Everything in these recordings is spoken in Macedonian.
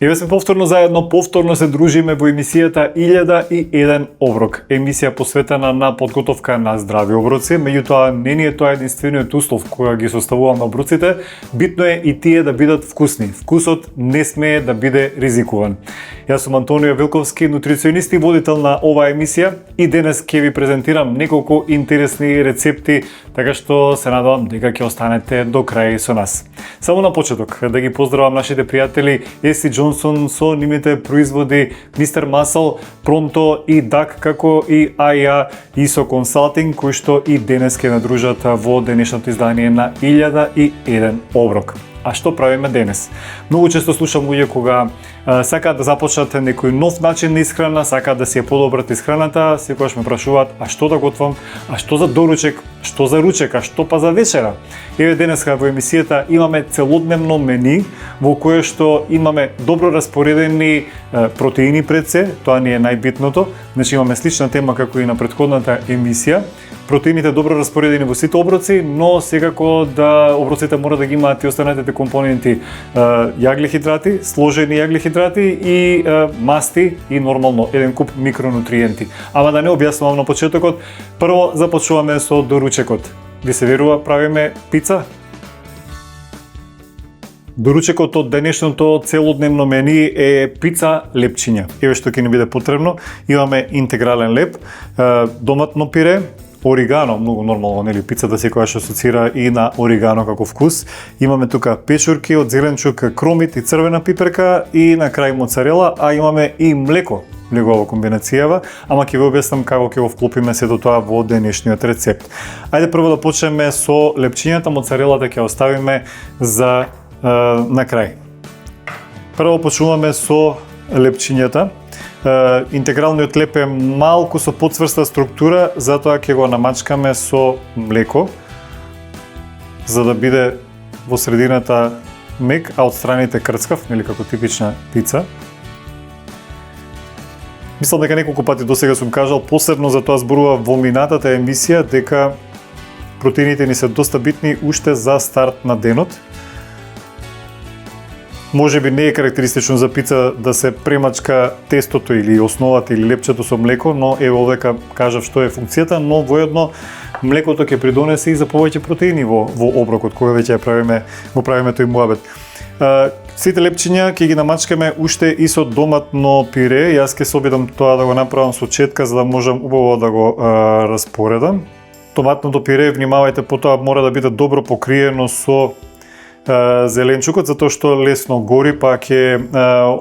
Еве сме повторно заедно, повторно се дружиме во емисијата 1001 оброк. Емисија посветена на подготовка на здрави оброци, меѓутоа не ни е тоа единствениот услов која ги составуваме оброците, битно е и тие да бидат вкусни. Вкусот не смее да биде ризикуван. Јас сум Антонио Вилковски, нутриционист и водител на оваа емисија и денес ќе ви презентирам неколку интересни рецепти, така што се надевам дека ќе останете до крај со нас. Само на почеток да ги поздравам нашите пријатели Еси Джонсон со нивните производи Мистер Масл, Пронто и Дак, како и АИА ИСО Консалтинг, кои што и денес ќе надружат во денешното издание на 1001 оброк. А што правиме денес? Многу често слушам луѓе кога сакаат да започнат некој нов начин на исхрана, сакаат да си ја подобрат исхраната, секогаш ме прашуваат: а што да готвам? А што за доручек? Што за ручек? А што па за вечера? Еве денеска во емисијата имаме целодневно мени во кое што имаме добро распоредени протеини пред се, тоа ни е најбитното. Значи имаме слична тема како и на претходната емисија. Протеините добро распоредени во сите оброци, но секако да оброците мора да ги имаат и останатите компоненти, јаглехидрати, сложени јаглехидрати и масти и нормално еден куп микронутриенти. Ама да не објаснувам на почетокот, прво започнуваме со доручекот. Ви се верува, правиме пица? Доручекот од денешното целодневно мени е пица лепчиња. Еве што ќе ни биде потребно. Имаме интегрален леп, доматно пире, оригано, многу нормално, нели, пицата секогаш асоцира и на оригано како вкус. Имаме тука печурки од зеленчук, кромит и црвена пиперка и на крај моцарела, а имаме и млеко, негова комбинацијава, ама ќе ви објаснам како ќе го вклопиме сето тоа во денешниот рецепт. Ајде прво да почнеме со лепчињата, моцарелата ќе оставиме за на крај. Прво почнуваме со лепчињата. Интегралниот леп е малку со подцврста структура, затоа ќе го намачкаме со млеко, за да биде во средината мек, а од страните крцкав, нели како типична пица. Мислам дека неколку пати досега сум кажал, посебно за тоа зборува во минатата емисија, дека протеините ни се доста битни уште за старт на денот. Може би не е карактеристично за пица да се премачка тестото или основата или лепчето со млеко, но еве овдека кажав што е функцијата, но воедно млекото ќе придонесе и за повеќе протеини во оброкот кога веќе го правиме тој муабет. Сите лепчиња ќе ги намачкаме уште и со доматно пире. Јас ќе се обидам тоа да го направам со четка за да можам убаво да го распоредам. Доматното пире, внимавајте, потоа мора да биде добро покриено со зеленчукот, затоа што лесно гори, па ќе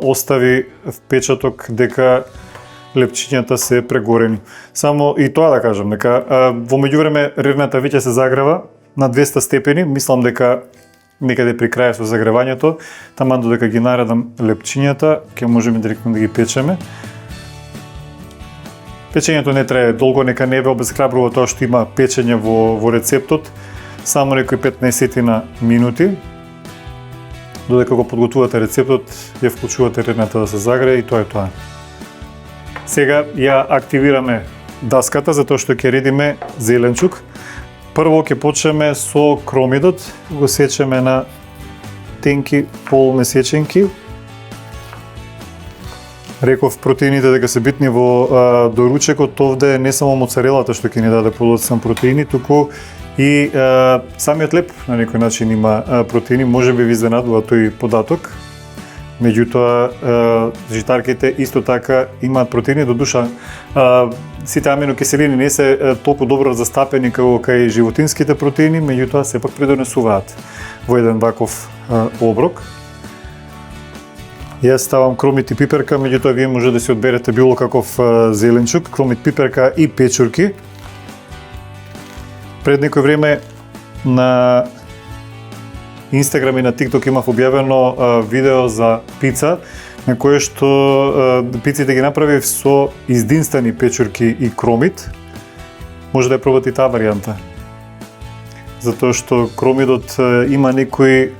остави впечаток дека лепчињата се прегорени. Само и тоа да кажам, дека во меѓувреме рерната веќе се загрева на 200 степени, мислам дека некаде при крај со загревањето, таман додека ги наредам лепчињата, ќе можеме директно да ги печеме. Печењето не трае долго, нека не ве обесхрабрува тоа што има печење во рецептот, само некои 15 минути. Додека го подготвувате рецептот, ја вклучувате рерната да се загрее и тоа е тоа. Сега ја активираме даската затоа што ќе редиме зеленчук. Прво ќе почнеме со кромидот, го сечеме на тенки полумесеченки. Реков протеините дека се битни во доручекот, овде не само моцарелата што ќе ни даде подоцен протеини, туку и самиот леп на некој начин има протеини, може би ви изненадува тој податок. Меѓутоа, житарките исто така имаат протеини, до душа сите аминокиселини не се толку добро застапени како кај животинските протеини, меѓутоа сепак придонесуваат во еден ваков оброк. Јас ставам кромит и пиперка, меѓутоа вие може да си одберете било каков зеленчук, кромит, пиперка и печурки. Пред некој време на Инстаграм и на ТикТок имав објавено видео за пица, на кое што пиците ги направив со издинствени печурки и кромит. Може да ја пробате и таа варијанта. Затоа што кромидот има некој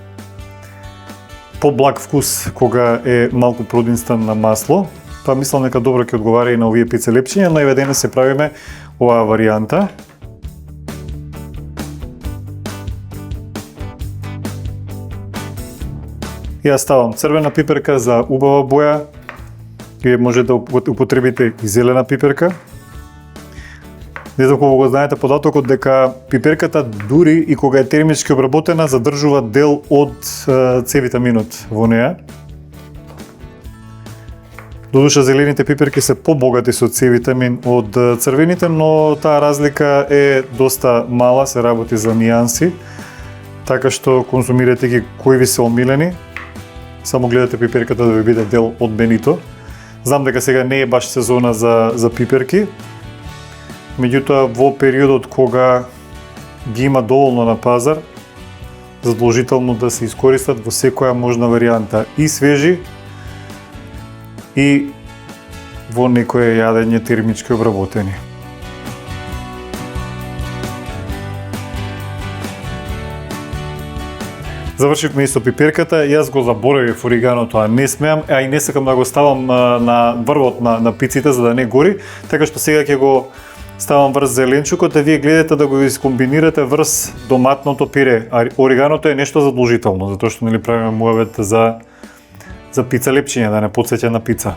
поблаг вкус кога е малку продинстан на масло, па мислам дека добро ќе одговара и на овие пице лепчиња, но еве денес се правиме оваа варијанта. Ја ставам црвена пиперка за убава боја. Вие може да употребите и зелена пиперка. Не знам кога го знаете податокот дека пиперката дури и кога е термички обработена задржува дел од С витаминот во неа. Додуша зелените пиперки се побогати со С витамин од црвените, но таа разлика е доста мала, се работи за нијанси. Така што консумирате ги кои ви се омилени. Само гледате пиперката да ви биде дел од менито. Знам дека сега не е баш сезона за пиперки. Меѓутоа, во периодот кога ги има доволно на пазар, задолжително да се искористат во секоја можна варијанта, и свежи, и во некое јадење термички обработени. Завршивме исто пиперката, јас го заборавив ориганото, а не смеам, а и не сакам да го ставам на врвот на пиците за да не гори, така што сега ќе го ставам врз зеленчукот, а вие гледате да го искомбинирате врз доматното пире. Ориганото е нешто задолжително, затоа што нели правиме муавет за пица лепчиња, да не потсеќа на пица.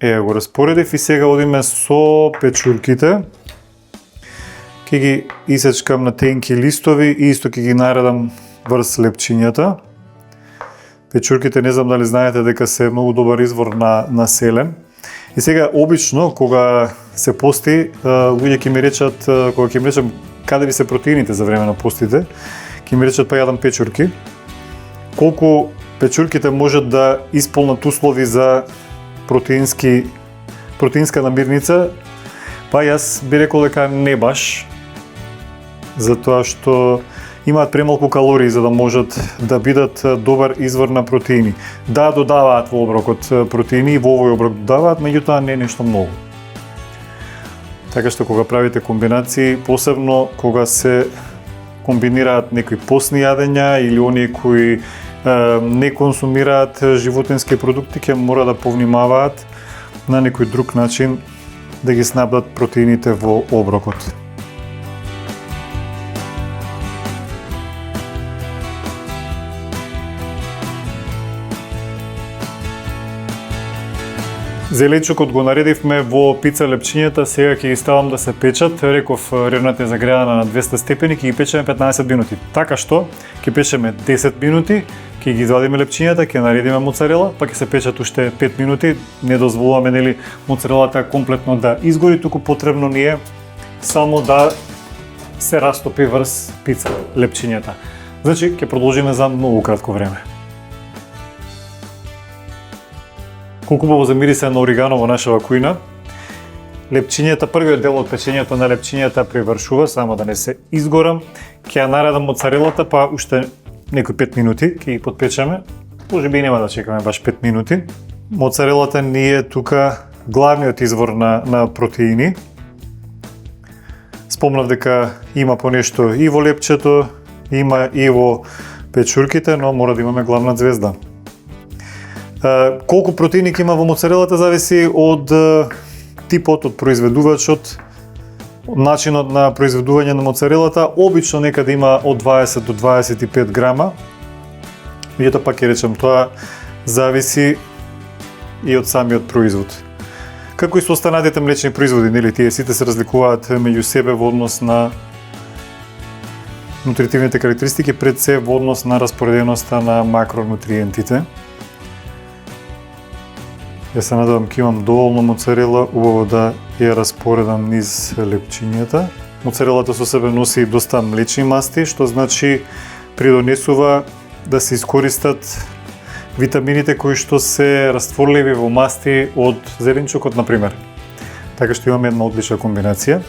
Го распоредив и сега одиме со печурките. Ќе ги исечкам на тенки листови и исто ќе ги наредам врз лепчињата. Печурките не знам дали знаете дека се многу добар извор на селен. И сега обично кога се пости, луѓе ќе ми речат, кога ќе ми речам каде ви се протеините за време на постите, ќе ми речат па јадам печурки. Колку печурките можат да исполнат услови за протеинска намирница, па јас би рекол дека не баш, затоа што имаат премалку калории за да можат да бидат добар извор на протеини. Да, додаваат во оброкот протеини, во овој оброк додаваат, меѓутоа не нешто многу. Така што кога правите комбинации, посебно кога се комбинираат некои постни јадења или оние кои не консумираат животински продукти, ќе мора да повнимаваат на некој друг начин да ги снабдат протеините во оброкот. Зеленчукот го наредивме во пица лепчињата, сега ќе ги ставам да се печат. Реков, ревната е загреана на 200 степени, ќе ги печеме 15 минути. Така што, ќе печеме 10 минути, ќе ги извадиме лепчињата, ќе наредиме моцарела, па ќе се печат уште 5 минути. Не дозволуваме нели моцарелата комплетно да изгори, туку потребно ни е само да се растопи врз пица лепчињата. Значи, ќе продолжиме за многу кратко време. Колку убаво замириса на оригано во нашава кујна. Лепчињата, првиот дел од печењето на лепчињата привршува, само да не се изгорам. Ќе ја наредам моцарелата, па уште некои 5 минути ќе ги подпечеме. Може би нема да чекаме баш 5 минути. Моцарелата ни е тука главниот извор на протеини. Спомнав дека има понешто и во лепчето, има и во печурките, но мора да имаме главна звезда. Колку протеини ќе има во моцарелата зависи од типот, од произведувачот, начинот на произведување на моцарелата. Обично некаде има од 20 до 25 грама. Меѓутоа пак ќе речем, тоа зависи и од самиот производ. Како и со останатите млечни производи, нели, тие сите се разликуваат меѓу себе во однос на нутритивните карактеристики, пред се во однос на распореденоста на макронутриентите. Јас се надевам ќе имам доволно моцарела, убаво да ја распоредам низ лепчињата. Моцарелата со себе носи доста млечни масти, што значи придонесува да се искористат витамините кои што се растворливи во масти од зеленчукот, например. Така што имаме една одлична комбинација.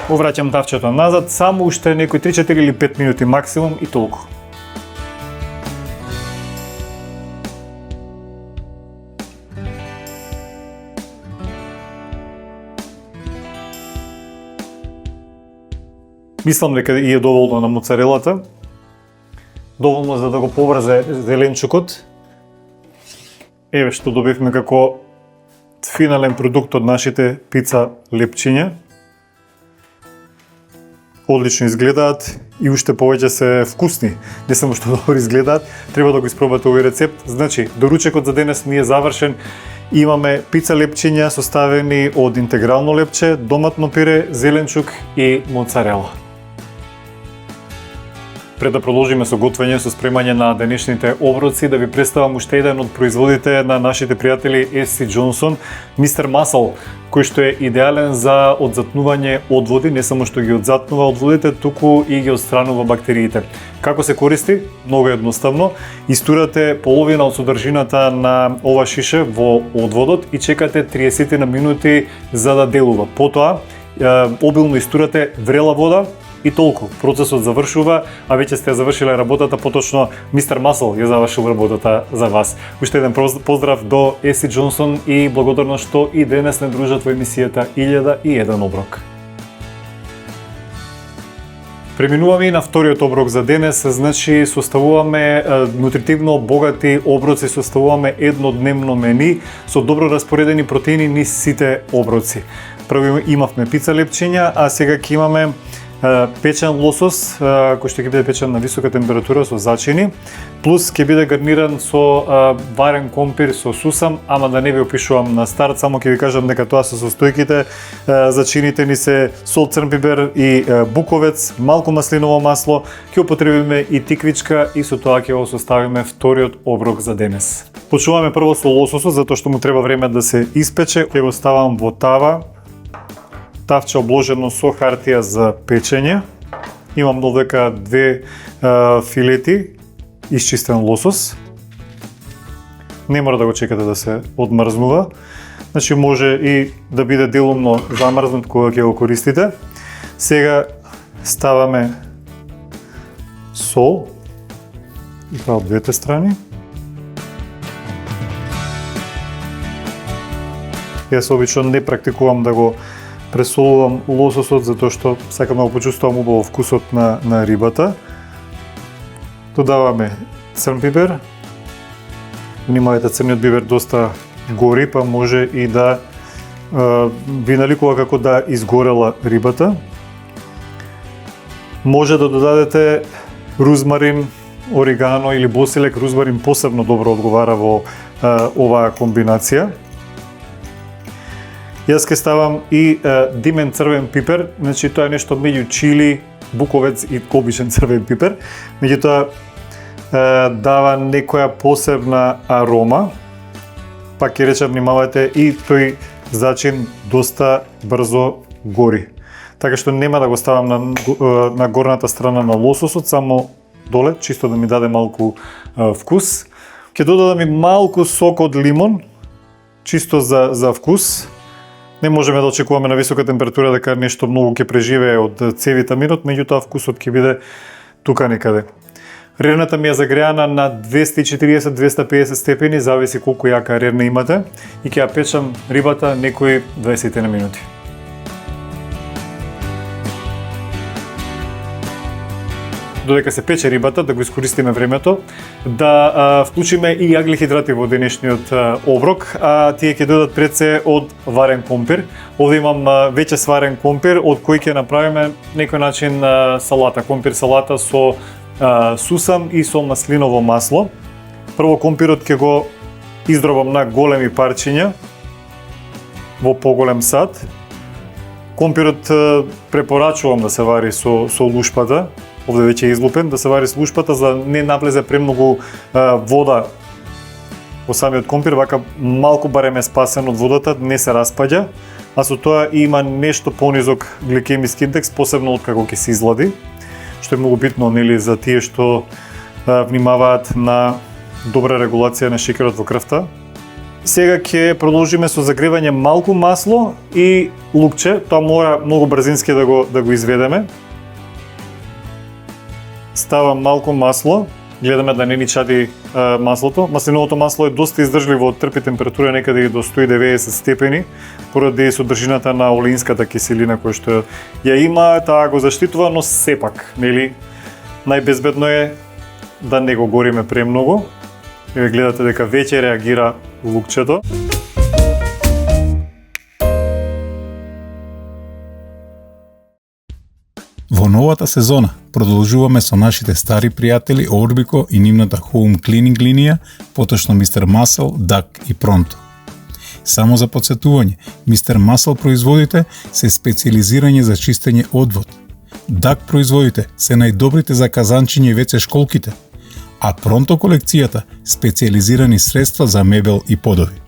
Повраќам тавчето назад, само уште некои 3, 4 или 5 минути максимум и толку. Мислам дека и е доволно на моцарелата. Доволно за да го поврзе зеленчукот. Еве што добивме како финален продукт од нашите пица лепчиња. одлично изгледаат и уште повеќе се вкусни. Не само што добро изгледаат, треба да го испробате овој рецепт. Значи, доручекот за денес ни е завршен. Имаме пица лепчиња составени од интегрално лепче, доматно пире, зеленчук и моцарела. Пред да продолжиме со готвење, со спремање на денешните оброци, да ви представам уште еден од производите на нашите пријатели SC Johnson, Mr. Muscle, кој што е идеален за одзатнување одводи, не само што ги одзатнува одводите, туку и ги отстранува бактериите. Како се користи? Многу едноставно. Истурате половина од содржината на ова шише во одводот и чекате 30 на минути за да делува. Потоа, обилно истурате врела вода, и толку. Процесот завршува, а веќе сте завршиле работата, поточно Mr. Muscle ја завршил работата за вас. Уште еден поздрав до SC Johnson и благодарно што и денес не дружат во емисијата 1001 оброк. Преминуваме и на вториот оброк за денес, значи составуваме нутритивно богати оброци, составуваме еднодневно мени со добро распоредени протеини низ сите оброци. Прво имавме пица лепчиња, а сега ќе имаме печен лосос, кој што ќе биде печен на висока температура со зачини, плюс ќе биде гарниран со варен компир со сусам, ама да не ви опишувам на старт, само ќе ви кажам дека тоа се состојките. Зачините ни се сол, црн пипер и буковец, малку маслиново масло, ќе употребиме и тиквичка и со тоа ќе го составиме вториот оброк за денес. Почнуваме прво со лососот, затоа што му треба време да се испече. Ќе го ставам во тавче обложено со хартија за печење. Имам довека 2 филети исчистен лосос. Не мора да го чекате да се одмрзнува. Значи може и да биде делумно замрзнат кога ќе го користите. Сега ставаме сол и тоа од двете страни. Јас обично не практикувам да го пресолувам лососот затоа што сакам да го почувствувам убаво вкусот на рибата. Додаваме црн пипер. Внимавајте, црниот пипер доста гори, па може и да ви наликува како да изгорела рибата. Може да додадете рузмарин, орегано или босилек. Рузмарин посебно добро одговара во оваа комбинација. Јас ке ставам и димен црвен пипер, значи тоа е нешто меѓу чили, буковец и обичен црвен пипер. Меѓутоа дава некоја посебна арома. Пак ќе речам, внимавајте, и тој зачин доста брзо гори. Така што нема да го ставам на горната страна на лососот, само доле, чисто да ми даде малку вкус. Ќе додадам и малку сок од лимон, чисто за вкус. Не можеме да очекуваме на висока температура дека нешто многу ќе преживее од С витаминот, меѓутоа вкусот ќе биде тука некаде. Рерната ми е загреана на 240-250 степени, зависи колку јака рерна имате, и ќе ја печам рибата некои 20 на минути. Додека се пече рибата, да го искористиме времето, да вклучиме и јаглихидрати во денешниот оброк, а тие ќе дојдат пред се од варен компир. Овде имам веќе сварен компир, од кој ќе направиме некој начин салата, компир салата со сусам и со маслиново масло. Прво компирот ќе го издробам на големи парчиња во поголем сад. Компирот препорачувам да се вари со лушпата. Овде веќе е излупен, да се вари с лушпата за да не навлезе премногу вода во самиот компир, вака малку барем е спасен од водата, не се распаѓа, а со тоа има нешто понизок гликемиски индекс, посебно од како ќе се излади, што е многу битно, нели, за тие што внимаваат на добра регулација на шеќерот во крвта. Сега ќе продолжиме со загревање малку масло и лукче, тоа мора многу брзински да го изведеме. Ставам малку масло, гледаме да не ни чади маслото. Маслиновото масло е доста издржливо, трпи температура некаде до 190 степени, поради содржината на олеинската киселина која што ја има, таа го заштитува, но сепак, нели, најбезбедно е да не го гориме премногу. Еве гледате дека веќе реагира лукчето. Во новата сезона продолжуваме со нашите стари пријатели Orbico и нивната Home Cleaning линија, поточно Mr. Muscle, Duck и Pronto. Само за подсетување, Mr. Muscle производите се специализирање за чистење одвод. Duck производите се најдобрите за казанчиње и WC школките, а Pronto колекцијата специализирани средства за мебел и подови.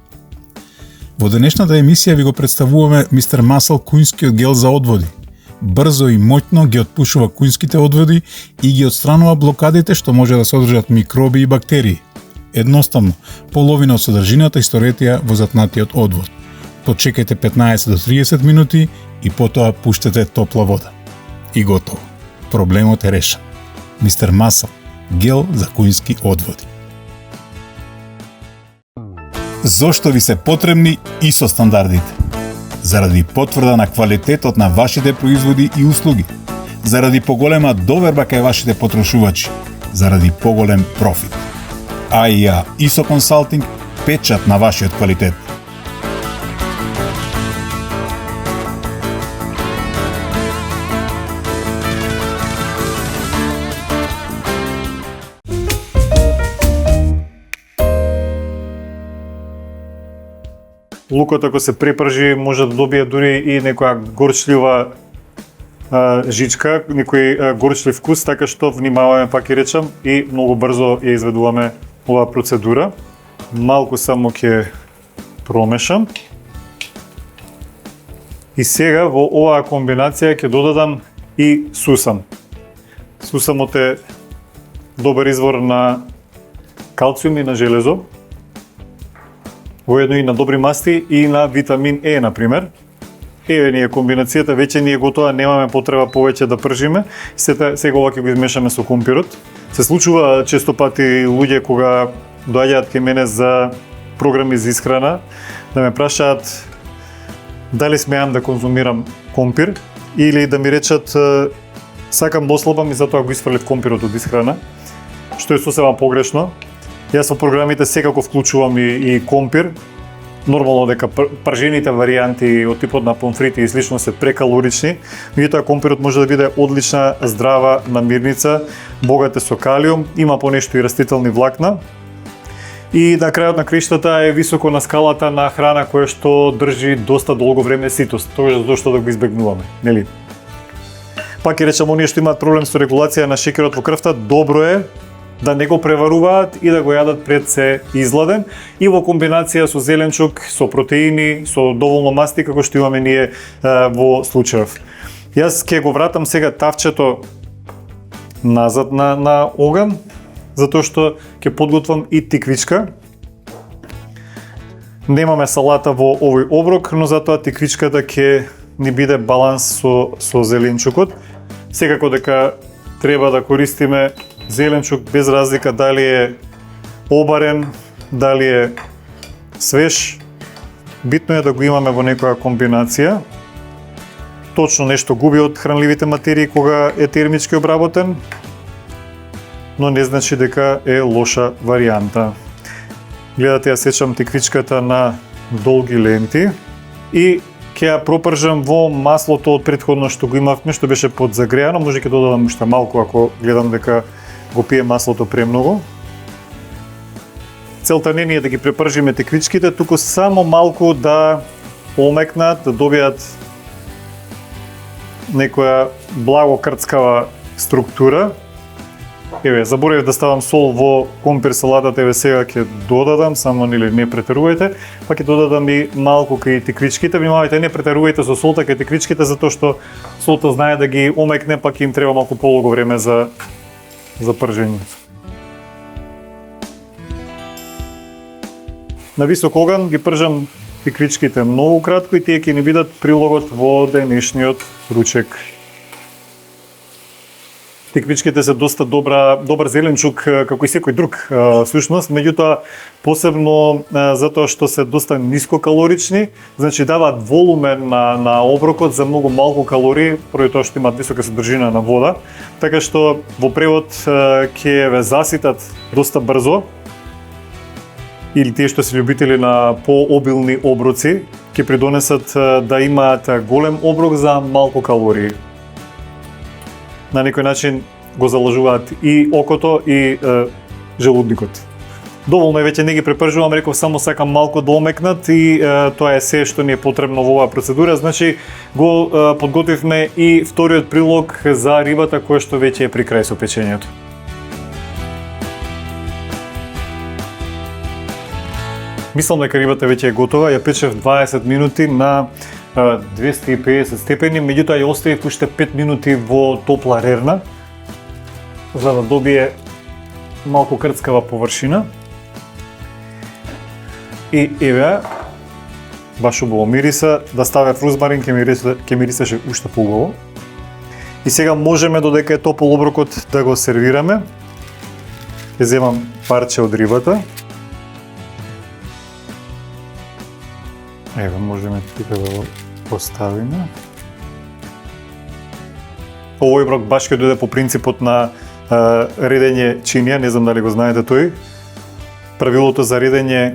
Во денешната емисија ви го представуваме Mr. Muscle кујнскиот гел за одводи. Брзо и моќно ги отпушува кујнските одводи и ги отстранува блокадите што може да содржат микроби и бактерии. Едноставно, половина од содржината исторетија во затнатиот одвод. Почекајте 15 до 30 минути и потоа пуштете топла вода. И готово. Проблемот е решен. Mr. Muscle, гел за кујнски одводи. Зошто ви се потребни ISO стандардите? Заради потврда на квалитетот на вашите производи и услуги, заради поголема доверба кај вашите потрошувачи, заради поголем профит. AIA ISO Consulting, печат на вашиот квалитет. Лукот ако се препржи може да добие дури и некоја горчлива жичка, некој горчлив вкус, така што внимаваме, пак и речам, и многу брзо ја изведуваме оваа процедура. Малку само ќе промешам. И сега во оваа комбинација ќе додадам и сусам. Сусамот е добар извор на калциум и на железо, воедно и на добри масти и на витамин Е, например. Еве ни е комбинацијата, веќе ни е готова, немаме потреба повеќе да пржиме. Сега ова ќе го измешаме со компирот. Се случува често пати луѓе кога доаѓаат кај мене за програми за исхрана, да ме прашаат дали смеам да конзумирам компир или да ми речат сакам да ослабам и затоа го исфрлев компирот од исхрана, што е сосема погрешно. Јас во програмите секако вклучувам и компир. Нормално дека пржените варијанти од типот на помфрити и слично се прекалорични, меѓутоа компирот може да биде одлична здрава намирница, богат е со калиум, има понешто и растителни влакна. И на крајот на криштата е високо на скалата на храна која што држи доста долго време ситост, тоа зашто да го избегнуваме, нели? Пак и речам, оние што имаат проблем со регулација на шеќерот во крвта, добро е да не го преваруваат и да го јадат пред се изладен и во комбинација со зеленчук, со протеини, со доволно масти како што имаме ние во случајов. Јас ќе го вратам сега тавчето назад на оган, затоа што ќе подготвам и тиквичка. Немаме салата во овој оброк, но затоа тиквичката ќе ни биде баланс со зеленчукот. Секако дека треба да користиме зеленчук без разлика дали е обарен, дали е свеж. Битно е да го имаме во некоја комбинација. Точно нешто губи од хранливите материи кога е термички обработен, но не значи дека е лоша варијанта. Гледате, ја сечам тиквичката на долги ленти и ќе ја пропржам во маслото од претходно што го имавме, што беше подзагреано. Може ќе додадам уште малку ако гледам дека го пие маслото премногу. Целта не е да ги препржиме тиквичките, туку само малку да омекнат, да добијат некоја благо крцкава структура. Еве, заборавив да ставам сол во компир салатата, еве сега ќе додадам, само нели не претерувајте, па ќе додадам и малку кај тиквичките. Внимавајте, не претерувајте со солта кај тиквичките, затоа што солта знае да ги омекне, па ќе им треба малку полого време за пржење. На висок оган ги пржам тиквичките многу кратко и тие ќе ни бидат прилогот во денешниот ручек. Тиквичките се доста добар зеленчук како и секој друг сушност, меѓутоа посебно затоа што се доста нискокалорични, значи даваат волумен на оброкот за многу малку калории, поради тоа што имаат висока содржина на вода, така што во превод ќе ве заситат доста брзо. Или тие што се љубители на пообилни оброци, ќе придонесат да имаат голем оброк за малку калории. на некој начин го залажуваат и окото и желудникот. Доволно е, веќе не ги препржувам, реков само сакам малку да омекнат и тоа е се што ни е потребно во оваа процедура. Значи го подготвивме и вториот прилог за рибата која што веќе е при крај со печењето. Мислам дека рибата веќе е готова, ја печев 20 минути на 250 степени, меѓутоа ја оставив уште 5 минути во топла рерна за да добие малку крцкава површина. И еве, баш убаво мириса, да ставев розмарин ќе мирисаше уште поубаво. И сега можеме, додека е топол оброкот, да го сервираме. Ќе земам парче од рибата. Еве, можеме тука да го поставиме. Овој оброк баш ќе дојде по принципот на редење чинија, не знам дали го знаете тој. Правилото за редење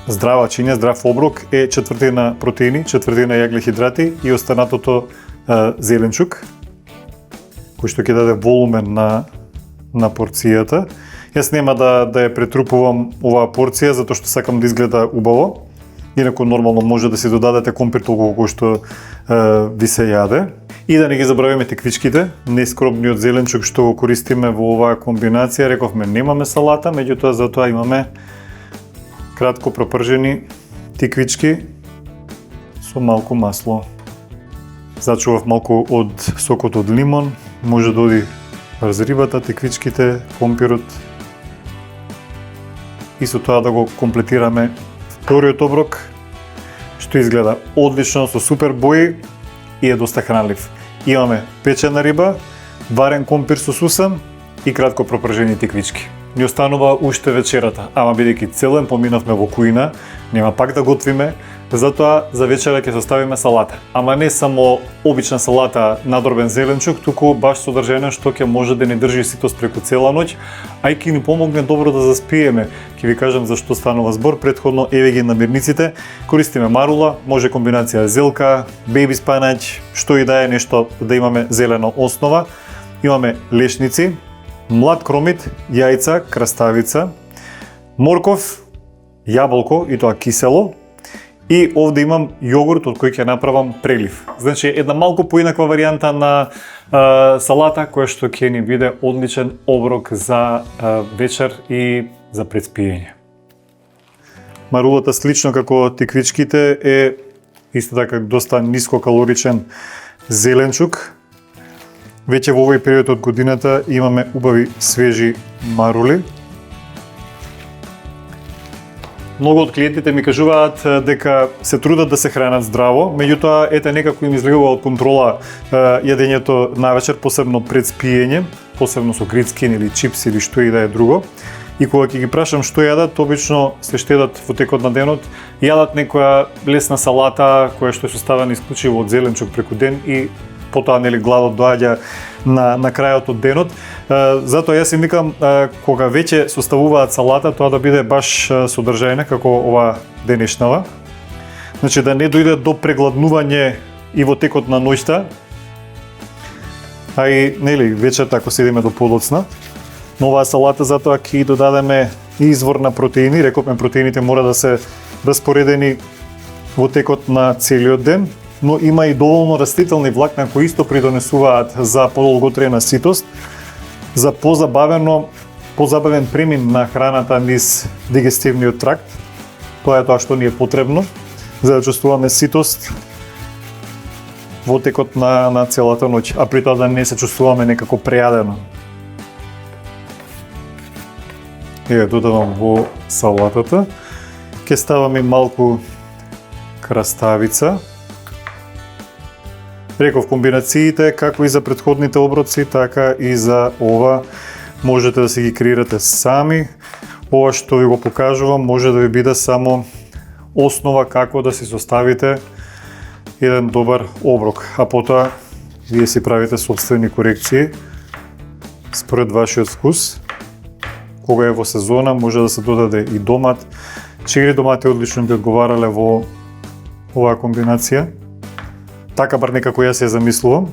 здрава чинија, здрав оброк е четвртина протеини, четвртина јаглехидрати и останатото зеленчук, кој што ќе даде волумен на порцијата. Јас нема да ја претрупувам оваа порција затоа што сакам да изгледа убаво. Инаку нормално може да си додадете компир толку кој што ви се јаде. И да не ги забравиме теквичките, нескромниот зеленчук што го користиме во оваа комбинација. Рековме немаме салата, меѓутоа затоа имаме кратко пропржени тиквички со малку масло. Зачував малку од сокот од лимон, може да оди врз рибата, тиквичките, компирот. И со тоа да го комплетираме вториот оброк, што изгледа одлично, со супер бои и е доста хранлив. Имаме печена риба, варен компир со сусан и кратко пропржени тиквички. Ни останува уште вечерата, ама бидејќи целен поминавме во кујна, нема пак да готвиме, затоа за вечера ќе составиме салата. Ама не само обична салата надробен зеленчук, туку баш содржина што ќе може да ни држи ситост преку цела ноќ, а и ќе ни помогне добро да заспиеме. Ќе ви кажам за што станува збор, претходно еве ги намирниците. Користиме марула, може комбинација зелка, беби спанаќ, што и да е нешто да имаме зелена основа. Имаме лешници, млад кромит, јајца, краставица, морков, јаболко и тоа кисело. И овде имам јогурт од кој ќе направам прелив. Значи една малку поинаква варијанта на салата која што ќе ни биде одличен оброк за вечер и за предспиење. Марулата слично како тиквичките е исто така доста нискокалоричен зеленчук. Веќе во овој период од годината имаме убави свежи марули. Многу од клиентите ми кажуваат дека се трудат да се хранат здраво, меѓутоа ете некако им излегува од контрола јадењето навечер, посебно пред спиење, посебно со грицкин или чипс или што и да е друго. И кога ќе ги прашам што јадат, обично се штедат во текот на денот, јадат некоја лесна салата која што е составена исклучиво од зеленчук преку ден и потоа нели гладот доаѓа на крајот од денот. Затоа јас им викам кога веќе составуваат салата, тоа да биде баш содржајна како ова денешнава. Значи да не дојде до прегладнување и во текот на ноќта. А и нели вечерта ако седиме до подоцна. Но оваа салата затоа ќе додадеме извор на протеини. Рековме протеините мора да се распоредени во текот на целиот ден, но има и доволно растителни влакна кои исто придонесуваат за подолготрена ситост, за позабавен премин на храната низ дигестивниот тракт. Тоа е тоа што ни е потребно за да чувствуваме ситост во текот на целата ноќ, а при тоа да не се чувствуваме некако прејадено. Еве додавам во салатата. Ќе ставам и малку краставица. Реков комбинациите, како и за претходните оброци, така и за ова можете да си ги креирате сами. Ова што ви го покажувам може да ви биде само основа како да си составите еден добар оброк, а потоа вие си правите собствени корекции според вашиот вкус. Кога е во сезона може да се додаде и домат. Чери домати одлично би одговарале во оваа комбинација. Така бар некако јас ја замислувам.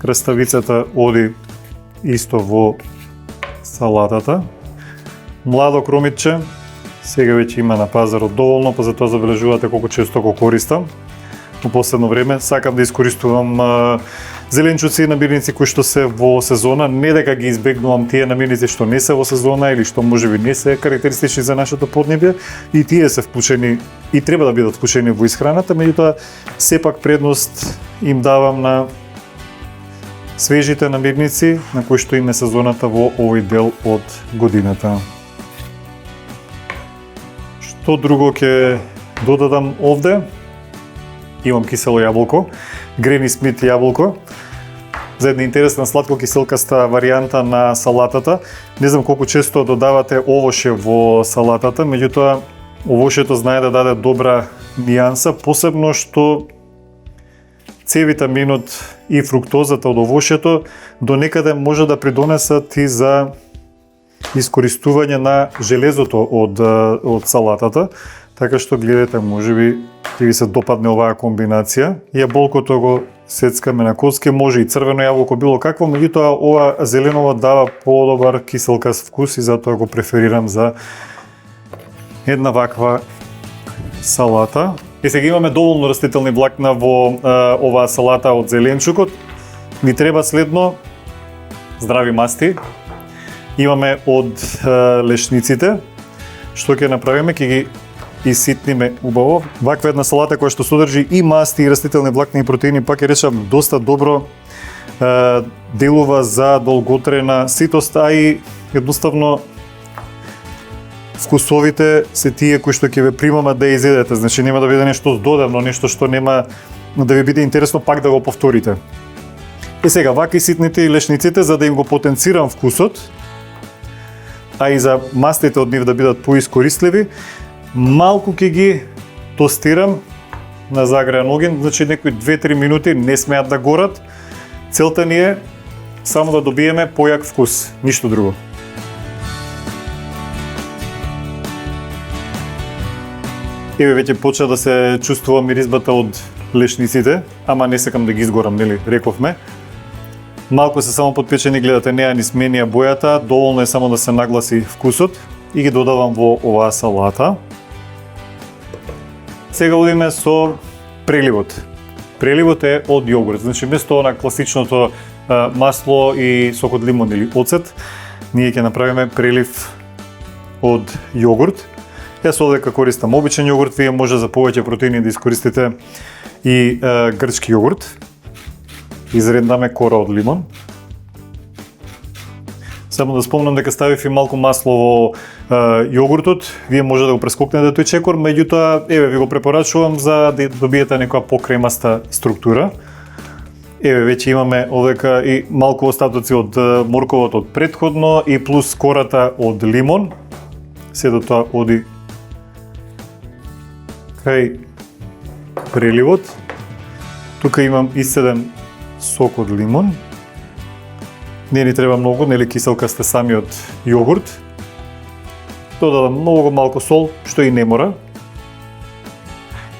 Краставицата оди исто во салатата. Младо кромитче, сега веќе има на пазарот доволно, па затоа забележувате колку често го користам. Во последно време сакам да искористувам зеленчуци и намирници кои што се во сезона, не дека ги избегнувам тие намирници што не се во сезона или што можеби не се карактеристични за нашето поднебје, и тие се вклучени и треба да бидат вклучени во исхраната, меѓутоа сепак предност им давам на свежите намирници на кои што им е сезоната во овој дел од годината. Што друго ќе додадам овде? Имам кисело јаболко, Грени Смит јаболко, за една интересна сладко-киселкаста варијанта на салатата. Не знам колку често додавате овоше во салатата, меѓутоа овошето знае да даде добра нијанса, посебно што С витаминот и фруктозата од овошето до некаде може да придонесат и за искористување на железото од салатата, така што гледате, можеби ќе ви се допадне оваа комбинација. Јаболкото го сецкаме на коцки, може и црвено јаболко, било какво, меѓутоа ова зеленово дава подобар киселкаст вкус и затоа го преферирам за една ваква салата. И сега имаме доволно растителни влакна во оваа салата од зеленчукот. Ни треба следно здрави масти. Имаме од лешниците. Што ќе направиме? Ќе ги иситниме убаво. Ваква една салата која што содржи и масти, и растителни влакни и протеини, пак ќе речам доста добро делува за долготрена ситост, а и едноставно вкусовите се тие кои што ќе ве примамат да изедете. Значи нема да биде нешто додавно, нешто што нема да ви биде интересно пак да го повторите. И сега ваки ситните и лешниците, за да им го потенцирам вкусот, а и за мастите од нив да бидат поискористливи, малку ќе ги тостирам на загреан оген, значи некои 2-3 минути, не смеат да горат. Целта ни е само да добиеме појак вкус, ништо друго. Еве веќе почна да се чувствува миризбата од лешниците, ама не сакам да ги изгорам, нели, рековме. Малку се само подпечени, гледате, неа ни сменија бојата, доволно е само да се нагласи вкусот и ги додавам во оваа салата. Сега одиме со преливот. Преливот е од јогурт, значи вместо на класичното масло и сок од лимон или оцет, ние ќе направиме прелив од јогурт. Јас одека користам обичен јогурт, вие може за повеќе протеини да искористите и грчки јогурт. Изреднаме кора од лимон. Само да спомнам дека ставив и малку масло во јогуртот, вие може да го прескокнете тој чекор, меѓутоа еве ви го препорачувам за да добиете некоја покремаста структура. Еве веќе имаме овдека и малку остатоци од морковот од претходно и плюс кората од лимон. Сето тоа оди кај преливот. Тука имам исцеден сок од лимон. Не ни треба многу, нели киселкаст е самиот јогурт. Додадам многу малку сол, што и не мора.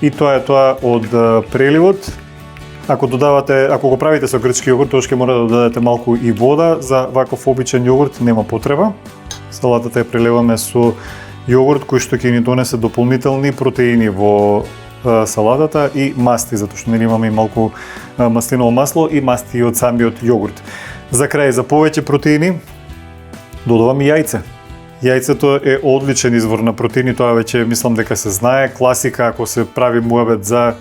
И тоа е тоа од преливот. Ако го правите со грчки јогурт, тоа ќе мора да додадете малку и вода, за ваков обичен јогурт нема потреба. Салатата ја прелеваме со јогурт кој што ќе ни донесе дополнителни протеини во салатата и масти, затоа што нели имаме и малку маслиново масло и масти од самиот јогурт. За крај, за повеќе протеини, додавам и јајце. Јајцето е одличен извор на протеини, тоа веќе мислам дека се знае. Класика ако се прави муабет за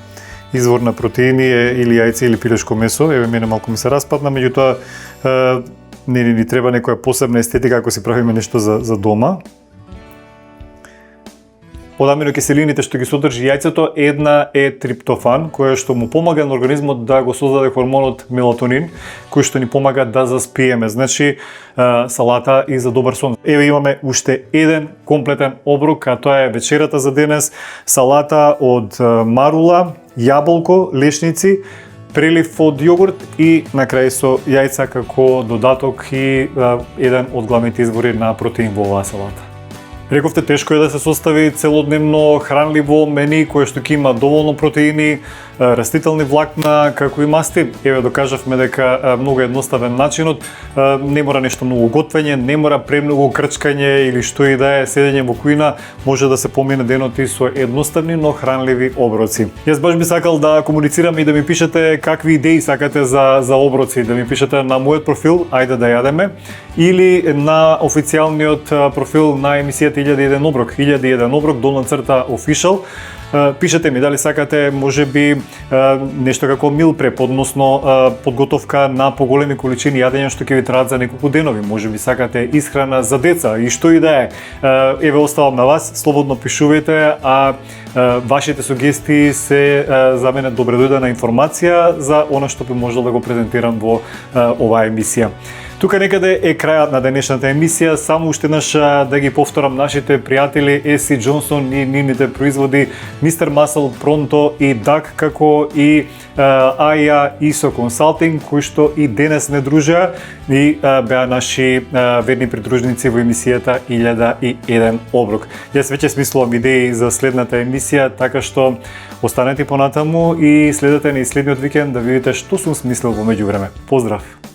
извор на протеини е или јајце или пилешко месо. Еве мене малку ми се распадна, меѓутоа не ни треба некоја посебна естетика ако си правиме нешто за дома. Од аминокиселините што ги содржи јајцето, една е триптофан, која што му помага на организмот да го создаде хормонот мелатонин, кој што ни помага да заспиеме. Значи, салата и за добар сон. Еве имаме уште еден комплетен оброк, а тоа е вечерата за денес. Салата од марула, јаболко, лешници, прелив од јогурт и на крај со јајца како додаток и еден од главните извори на протеин во оваа салата. Рековте, тешко е да се состави целодневно хранливо мени кое што ќе има доволно протеини, растителни влакна, како и масти. Еве докажавме дека многу едноставен начинот, не мора нешто многу готвење, не мора премногу крчкање или што и да е седење во кујна, може да се помине денот и со едноставни но хранливи оброци. Јас баш би сакал да комуницирам и да ми пишете какви идеи сакате за оброци, да ми пишете на мојот профил Ајде да јадеме или на официјалниот профил на емисијата 1001 оброк, 1001 оброк _official. Пишете ми дали сакате можеби нешто како мил преп, односно подготовка на поголеми количини јадење што ќе ви траат за неколку денови. Можеби сакате исхрана за деца и што и да е. Еве оставам на вас, слободно пишувајте, а вашите сугестии се за мене добре дојдена информација за она што би можел да го презентирам во оваа емисија. Тука некаде е крајот на денешната емисија. Само уште еднаш да ги повторам нашите пријатели Еси Джонсон и нивните производи Mr. Muscle, Pronto и Duck, како и AIA ISO Consulting, кои што и денес не дружеа и беа наши верни придружници во емисијата 1001 оброк. Јас веќе смислувам идеи за следната емисија, така што останете понатаму и следете ни следниот викенд да видите што сум смислил во меѓувреме. Поздрав!